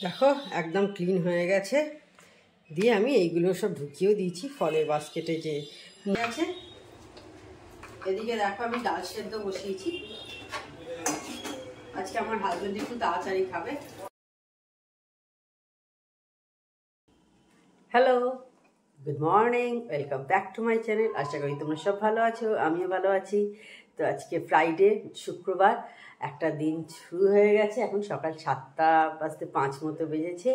দেখো একদম ক্লিন হয়ে গেছে। দিয়ে আমি এইগুলো সব ঢুকিয়েও দিয়েছি ফলের বাস্কেটে যে আছে। এদিকে দেখো আমি ডাল সেদ্ধ বসিয়েছি। আজকে আমার হাজবেন্ড একটু তাড়াতাড়ি খাবে। Hello, good morning, welcome back to my channel. আশা করি তোমরা সব ভালো আছো, আমিও ভালো আছি। তো আজকে ফ্রাইডে, শুক্রবার, একটা দিন শুরু হয়ে গেছে। এখন সকাল 7:05 মতো বেজেছে।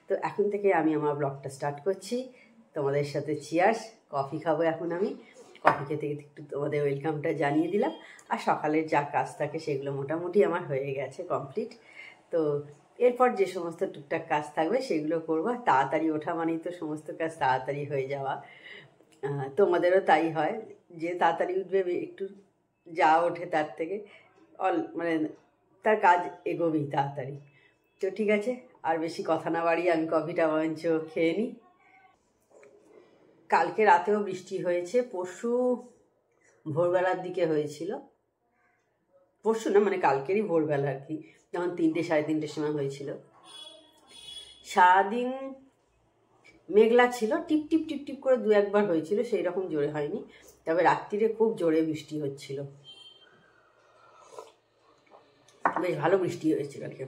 তো এখন থেকে আমি আমার ব্লগটা স্টার্ট করছি। তোমাদের সাথে চিয়ার্স। কফি খাবো এখন আমি। কফি খেতে খেতে একটু তোমাদের ওয়েলকামটা জানিয়ে দিলাম। আর সকালের যা কাজ থাকে সেগুলো মোটামুটি আমার হয়ে গেছে কমপ্লিট। তো এরপর যে সমস্ত টুকটাক কাজ থাকবে সেগুলো করবো। তাড়াতাড়ি ওঠা মানেই তো সমস্ত কাজ তাড়াতাড়ি হয়ে যাওয়া। তোমাদেরও তাই হয়, যে তাড়াতাড়ি উঠবে একটু যা ওঠে তার থেকে মানে তার কাজ এগোবেই তাড়াতাড়ি। তো ঠিক আছে, আর বেশি কথা না বাড়িয়ে আমি কফিটা বরঞ্চ খেয়ে নিই। কালকে রাতেও বৃষ্টি হয়েছে, পরশু ভোরবেলার দিকে হয়েছিল। পরশু না, মানে কালকেরই ভোরবেলা আর কি, যখন 3টে সাড়ে 3টের সময় হয়েছিল। সারাদিন মেঘলা ছিল, টিপ টিপ টিপ টিপ করে 2-1বার হয়েছিল, সেই রকম জোরে হয়নি। তবে রাত্রিরে খুব জোরে বৃষ্টি হচ্ছিল, বেশ ভালো বৃষ্টি হয়েছে কালকে।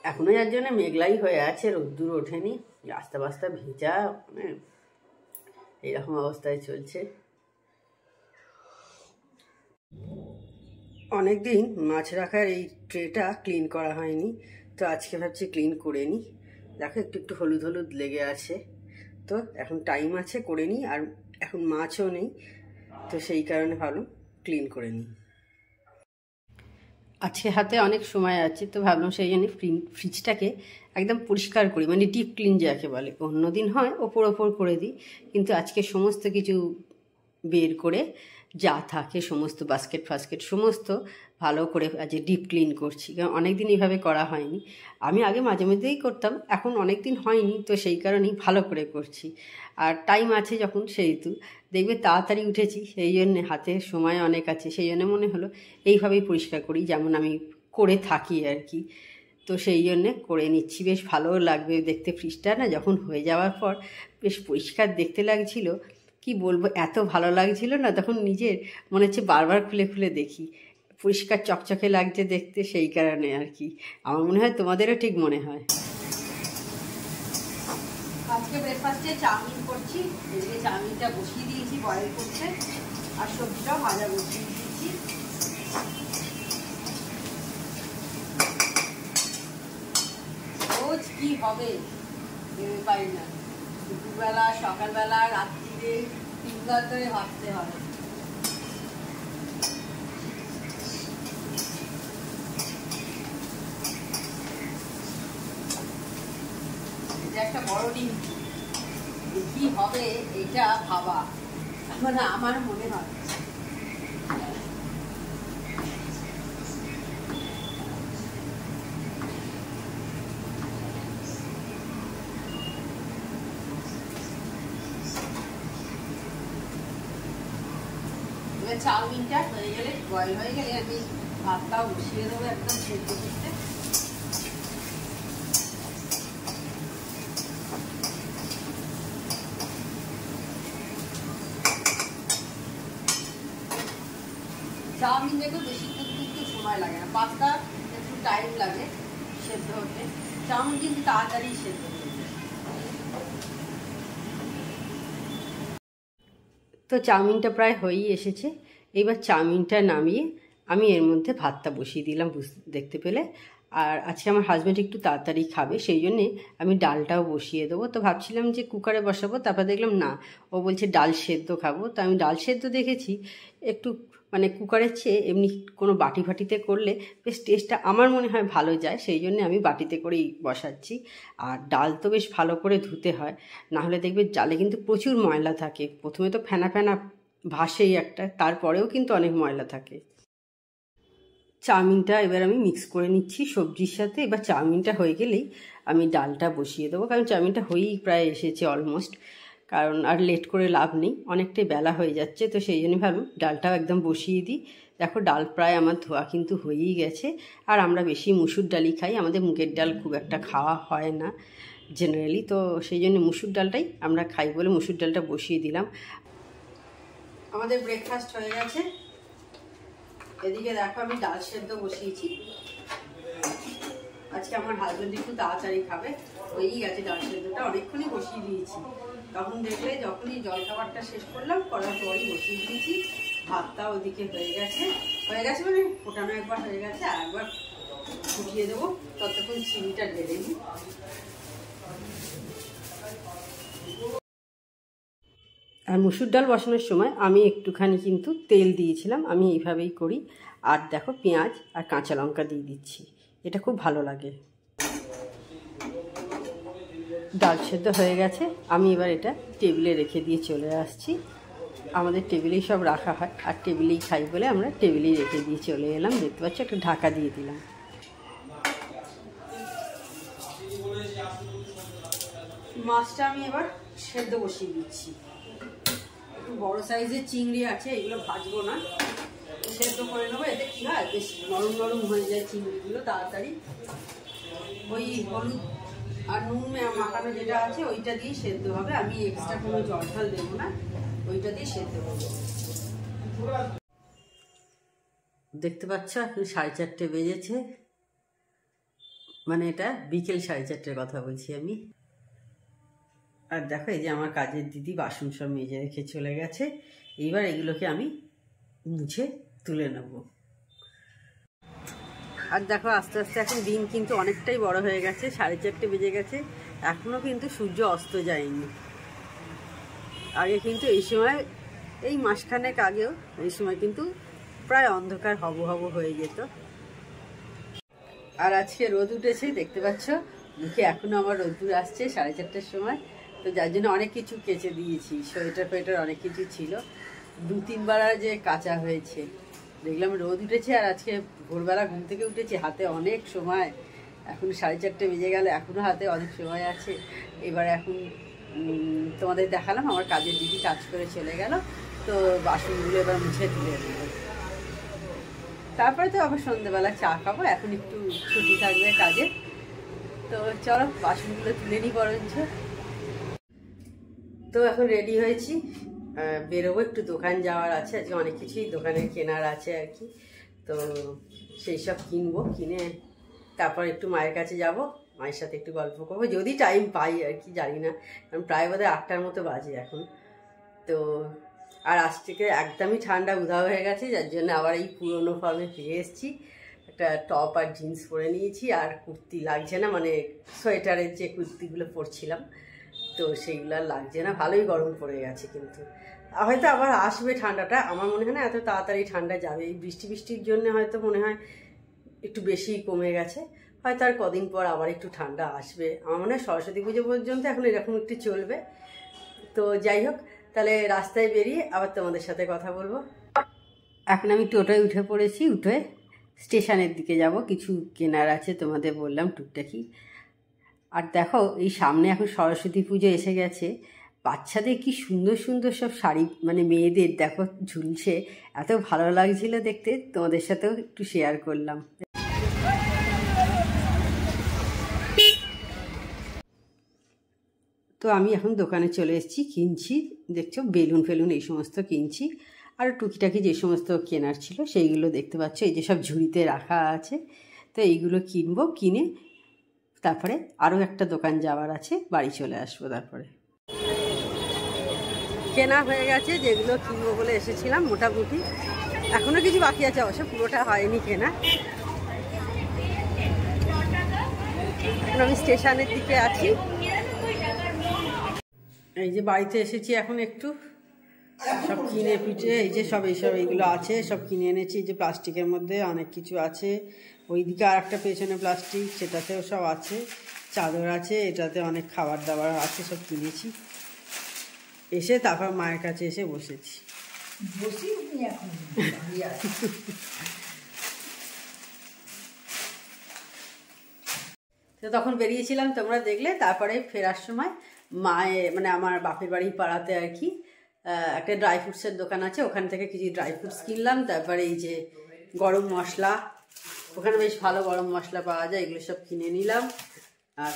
এখনো যার জন্য মেঘলাই হয়ে আছে, রোদ্দুর ওঠেনি, রাস্তা বাস্তা ভেজা, মানে এইরকম অবস্থায় চলছে। অনেকদিন মাছ রাখার এই ট্রেটা ক্লিন করা হয়নি, তো আজকে ভাবছি ক্লিন করে নিই। দেখো একটু একটু হলুদ হলুদ লেগে আছে, তো এখন টাইম আছে করে নিই। আর এখন মাছও নেই, তো সেই কারণে ভাবলাম ক্লিন করে নিই। আজকে হাতে অনেক সময় আছে, তো ভাবলাম সেই জন্য ফ্রিজটাকে একদম পরিষ্কার করি, মানে ডিপ ক্লিন যাকে বলে। অন্যদিন হয় ওপর ওপর করে দিই, কিন্তু আজকে সমস্ত কিছু বের করে যা থাকে সমস্ত বাস্কেট ফাস্কেট সমস্ত ভালো করে আজকে ডিপ ক্লিন করছি। কারণ অনেকদিন এইভাবে করা হয়নি। আমি আগে মাঝে মধ্যেই করতাম, এখন অনেক দিন হয়নি, তো সেই কারণেই ভালো করে করছি। আর টাইম আছে যখন, সেহেতু দেখবে তাড়াতাড়ি উঠেছি, সেই জন্যে হাতে সময় অনেক আছে, সেই জন্য মনে হলো এইভাবেই পরিষ্কার করি, যেমন আমি করে থাকি আর কি। তো সেই জন্যে করে নিচ্ছি, বেশ ভালোও লাগবে দেখতে। ফ্রিজটা না যখন হয়ে যাওয়ার পর বেশ পরিষ্কার দেখতে লাগছিল, কি বলবো, এত ভালো লাগছিল না, তখন নিজের মনে হচ্ছে বারবার খুলে খুলে দেখি, পরিষ্কার চকচকে লাগছে দেখতে, সেই কারণে আর কি। আমার মনে হয় তোমাদেরও ঠিক মনে হয়। আজকে ব্রেকফাস্টে চাউমিন করছি। এদিকে চাউমিনটা বসিয়ে দিয়েছি বয়েল করতে, আর সবজিটাও ভাজা বসিয়ে দিয়েছি। রোজ কি হবে ভেবে পাই না, দুপুরবেলা, সকালবেলা, রাত্রিরে 3বার করে ভাবতে হবে। এটা একটা বড় ডিম, কি হবে এটা ভাবা, মানে আমার মনে হয়। এবার চাউমিনটা হয়ে গেলে, বয়েল হয়ে গেলে, আমি ভাতটাও বসিয়ে দেবো একদম সেদ্ধ করতে। চাউমিন দেখো বেশি কিন্তু সময় লাগে না, পাস্তা একটু টাইম লাগে সেদ্ধ হতে, চাউমিন কিন্তু তাড়াতাড়ি সেদ্ধ হয়ে যায়। তো চাউমিনটা প্রায় হয়েই এসেছে। এবার চাউমিনটা নামিয়ে আমি এর মধ্যে ভাতটা বসিয়ে দিলাম, দেখতে পেলে। আর আজকে আমার হাজব্যান্ড একটু তাড়াতাড়ি খাবে, সেই জন্যে আমি ডালটাও বসিয়ে দেবো। তো ভাবছিলাম যে কুকারে বসাবো, তারপর দেখলাম না, ও বলছে ডাল সেদ্ধ খাবো। তো আমি ডাল সেদ্ধ দেখেছি একটু, মানে কুকারের চেয়ে এমনি কোনো বাটি ফাটিতে করলে বেশ টেস্টটা আমার মনে হয় ভালো যায়, সেই জন্য আমি বাটিতে করেই বসাচ্ছি। আর ডাল তো বেশ ভালো করে ধুতে হয়, নাহলে দেখবে ডালে কিন্তু প্রচুর ময়লা থাকে। প্রথমে তো ফেনা ফেনা ভাসেই একটা, তারপরেও কিন্তু অনেক ময়লা থাকে। চাউমিনটা এবার আমি মিক্স করে নিচ্ছি সবজির সাথে। এবার চাউমিনটা হয়ে গেলেই আমি ডালটা বসিয়ে দেবো, কারণ চাউমিনটা হয়েই প্রায় এসেছে অলমোস্ট। কারণ আর লেট করে লাভ নেই, অনেকটাই বেলা হয়ে যাচ্ছে, তো সেই জন্য ভাবলাম ডালটাও একদম বসিয়ে দিই, দেখো ডাল প্রায় আমার ধোয়া কিন্তু হয়েই গেছে। আর আমরা বেশি মুসুর ডালই খাই, আমাদের মুগের ডাল খুব একটা খাওয়া হয় না জেনারেলি, তো সেই জন্য মুসুর ডালটাই আমরা খাই বলে মুসুর ডালটা বসিয়ে দিলাম। আমাদের ব্রেকফাস্ট হয়ে গেছে। এদিকে দেখো আমি ডাল সেদ্ধ বসিয়েছি। আজকে আমার হাজবেন্ড একটু তাড়াতাড়ি খাবে, হয়েই গেছে ডাল সেদ্ধটা, অনেকক্ষণই বসিয়ে দিয়েছি। তখন দেখলে যখনই জলখাবারটা শেষ করলাম করার পরই বসিয়ে দিয়েছি। ভাতটা ওদিকে হয়ে গেছে মানে ফোটানো একবার হয়ে গেছে, আর একবার ফুটিয়ে দেবো। ততক্ষণ চিনিটা ঢেলে নিই। আর মুসুর ডাল বসানোর সময় আমি একটুখানি কিন্তু তেল দিয়েছিলাম, আমি এইভাবেই করি। আর দেখো পেঁয়াজ আর কাঁচা লঙ্কা দিয়ে দিচ্ছি, এটা খুব ভালো লাগে। ডাল সেদ্ধ হয়ে গেছে, আমি এবার এটা টেবিলে রেখে দিয়ে চলে আসছি। আমাদের টেবিলেই সব রাখা হয়, আর টেবিলেই খাই বলে আমরা টেবিলেই রেখে দিয়ে চলে এলাম। দেখতে পাচ্ছি একটা ঢাকা দিয়ে দিলাম। মাছটা আমি এবার সেদ্ধ বসিয়ে দিচ্ছি। একটু বড় সাইজের চিংড়ি আছে, এগুলো ভাজবো না, সেদ্ধ করে নেবো। এতে কি হয়, বেশ নরম নরম হয়ে যায় চিংড়িগুলো তাড়াতাড়ি। ওই হলুদ আর নুন মাখানো যেটা আছে ওইটা দিয়ে সেদ্ধ হবে, আমি এক্সট্রা কোনো জল টল দেবো না, ওইটা দিয়ে সেদ্ধ করবো। দেখতে পাচ্ছ এখন 4:30 বেজেছে, মানে এটা বিকেল 4:30 কথা বলছি আমি। আর দেখো এই যে আমার কাজের দিদি বাসন সব মেজে রেখে চলে গেছে। এইবার এগুলোকে আমি মুছে তুলে নেব। আর দেখো আস্তে আস্তে এখন দিন কিন্তু অনেকটাই বড় হয়ে গেছে, 4:30 বেজে গেছে, এখনও কিন্তু সূর্য অস্ত যায়নি। আগে কিন্তু এই সময়, এই মাসখানেক আগেও এই সময় কিন্তু প্রায় অন্ধকার হব হব হয়ে যেত। আর আজকে রোদ উঠেছে দেখতে পাচ্ছ, মুখে এখনও আমার রোদ্দুর আসছে 4:30টার সময়। তো যার জন্য অনেক কিছু কেচে দিয়েছি, সোয়েটার ফোয়েটার অনেক কিছু ছিল, 2-3 বার যে কাচা হয়েছে। দেখলাম রোদ উঠেছে, আর আজকে ভোরবেলা ঘুম থেকে উঠেছি, হাতে অনেক সময়, এখন 4:30 বেজে গেল, এখনও হাতে অনেক সময় আছে। এবার এখন তোমাদের দেখালাম আমার কাজের দিদি কাজ করে চলে গেল, তো বাসনগুলো এবার মুছে তুলে দেবো। তারপরে তো আবার সন্ধ্যেবেলা চা খাবো, এখন একটু ছুটি থাকবে কাজে। তো চলো বাসনগুলো তুলে নিই বরঞ্চ। তো এখন রেডি হয়েছি, বেরোবো, একটু দোকান যাওয়ার আছে, আজকে অনেক কিছুই দোকানে কেনার আছে আর কি। তো সেই সব কিনবো, কিনে তারপর একটু মায়ের কাছে যাব, মায়ের সাথে একটু গল্প করবো, যদি টাইম পাই আর কি, জানি না, কারণ প্রায় বোধহয় 8টার মতো বাজে এখন। তো আর আজ থেকে একদমই ঠান্ডা উধাও হয়ে গেছে, যার জন্য আবার এই পুরোনো ফর্মে ফিরে এসেছি। একটা টপ আর জিন্স পরে নিয়েছি, আর কুর্তি লাগছে না, মানে সোয়েটারের যে কুর্তিগুলো পরছিলাম তো সেইগুলো আর লাগছে না, ভালোই গরম পড়ে গেছে। কিন্তু হয়তো আবার আসবে ঠান্ডাটা, আমার মনে হয় না এত তাড়াতাড়ি ঠান্ডা যাবে, এই বৃষ্টির জন্য হয়তো মনে হয় একটু বেশি কমে গেছে, হয়তো আর কদিন পর আবার একটু ঠান্ডা আসবে। আমার মনে হয় সরস্বতী পুজো পর্যন্ত এখন এরকম একটু চলবে। তো যাই হোক, তাহলে রাস্তায় বেরিয়ে আবার তোমাদের সাথে কথা বলবো। এখন আমি টোটোয় উঠে পড়েছি, উঠে স্টেশনের দিকে যাব, কিছু কেনার আছে তোমাদের বললাম টুকটাকি। আর দেখো এই সামনে এখন সরস্বতী পুজো এসে গেছে, বাচ্চাদের কি সুন্দর সুন্দর সব শাড়ি, মানে মেয়েদের দেখো ঝুলছে, এত ভালো লাগছিল দেখতে, তোমাদের সাথেও একটু শেয়ার করলাম। তো আমি এখন দোকানে চলে এসেছি, কিনছি, দেখছো বেলুন ফেলুন এই সমস্ত কিনছি, আর টুকিটাকি যে সমস্ত কেনার ছিল সেইগুলো দেখতে পাচ্ছ, এই যে সব ঝুড়িতে রাখা আছে। তো এইগুলো কিনবো, কিনে তারপরে আরও একটা দোকান যাওয়ার আছে, বাড়ি চলে আসবো। তারপরে কেনা হয়ে গেছে, যেগুলো কিনবো বলে এসেছিলাম মোটামুটি, এখনও কিছু বাকি আছে, অবশ্য পুরোটা হয়নি কেনা। এখন আমি স্টেশনের দিকে আছি, এই যে বাড়িতে এসেছি এখন, একটু সব কিনে পিঠে, এই যে সব এইসব এইগুলো আছে, সব কিনে এনেছি। যে প্লাস্টিকের মধ্যে অনেক কিছু আছে, ওইদিকে আর একটা পেছনে প্লাস্টিক, সেটাতেও সব আছে, চাদর আছে, এটাতে অনেক খাবার দাবার আছে, সব কিনেছি। এসে তারপর মায়ের কাছে এসে বসেছি। তো তখন বেরিয়েছিলাম, তোমরা দেখলে। তারপরে ফেরার সময় মায়ের, মানে আমার বাপের বাড়ি পাড়াতে আর কি, একটা ড্রাই ফ্রুটসের দোকান আছে, ওখান থেকে কিছু ড্রাই ফ্রুটস কিনলাম। তারপরে এই যে গরম মশলা, ওখানে বেশ ভালো গরম মশলা পাওয়া যায়, এগুলো সব কিনে নিলাম। আর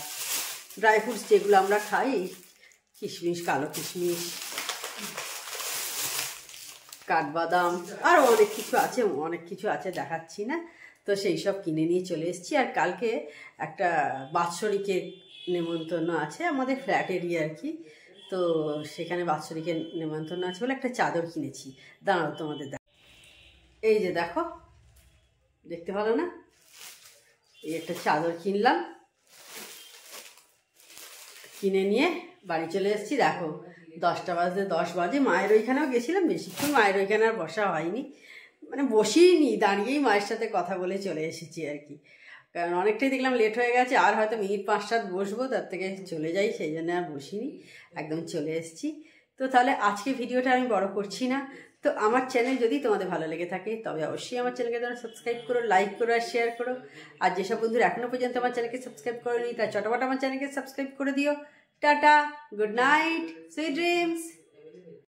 ড্রাই ফ্রুটস যেগুলো আমরা খাই, কিশমিশ, কালো কিশমিশ, কাঠবাদাম, আরও অনেক কিছু আছে দেখাচ্ছি না। তো সেই সব কিনে নিয়ে চলে এসেছি। আর কালকে একটা বাৎসরিকের নেমন্তন্ন আছে আমাদের ফ্ল্যাটেরই আর কি, তো সেখানে বাৎসরিকের নেমন্তন্ন আছে বলে একটা চাদর কিনেছি। দাঁড়াও তোমাদের এই যে দেখো, দেখতে ভালো না? এই একটা চাদর কিনলাম, কিনে নিয়ে বাড়ি চলে এসেছি। দেখো 10টা বাজে 10 বাজে। মায়ের ওইখানেও গেছিলাম, বেশিক্ষণ মায়ের ওইখানে আর বসা হয়নি, মানে বসিনি, দাঁড়িয়েই মায়ের সাথে কথা বলে চলে এসেছি আর কি। কারণ অনেকটাই দেখলাম লেট হয়ে গেছে, আর হয়তো মিনিট 5-7 বসবো, তার থেকে চলে যাই, সেই জন্য আর বসিনি, একদম চলে এসেছি। তো তাহলে আজকে ভিডিওটা আমি বড় করছি না। তো আমার চ্যানেল যদি তোমাদের ভালো লেগে থাকে তবে অবশ্যই আমার চ্যানেলকে তোমরা সাবস্ক্রাইব করো, লাইক করো আর শেয়ার করো। আর যেসব বন্ধুরা এখনও পর্যন্ত আমার চ্যানেলকে সাবস্ক্রাইব করেনি, তারা চটপট আমার চ্যানেলকে সাবস্ক্রাইব করে দিও। Tata, good night, sweet dreams.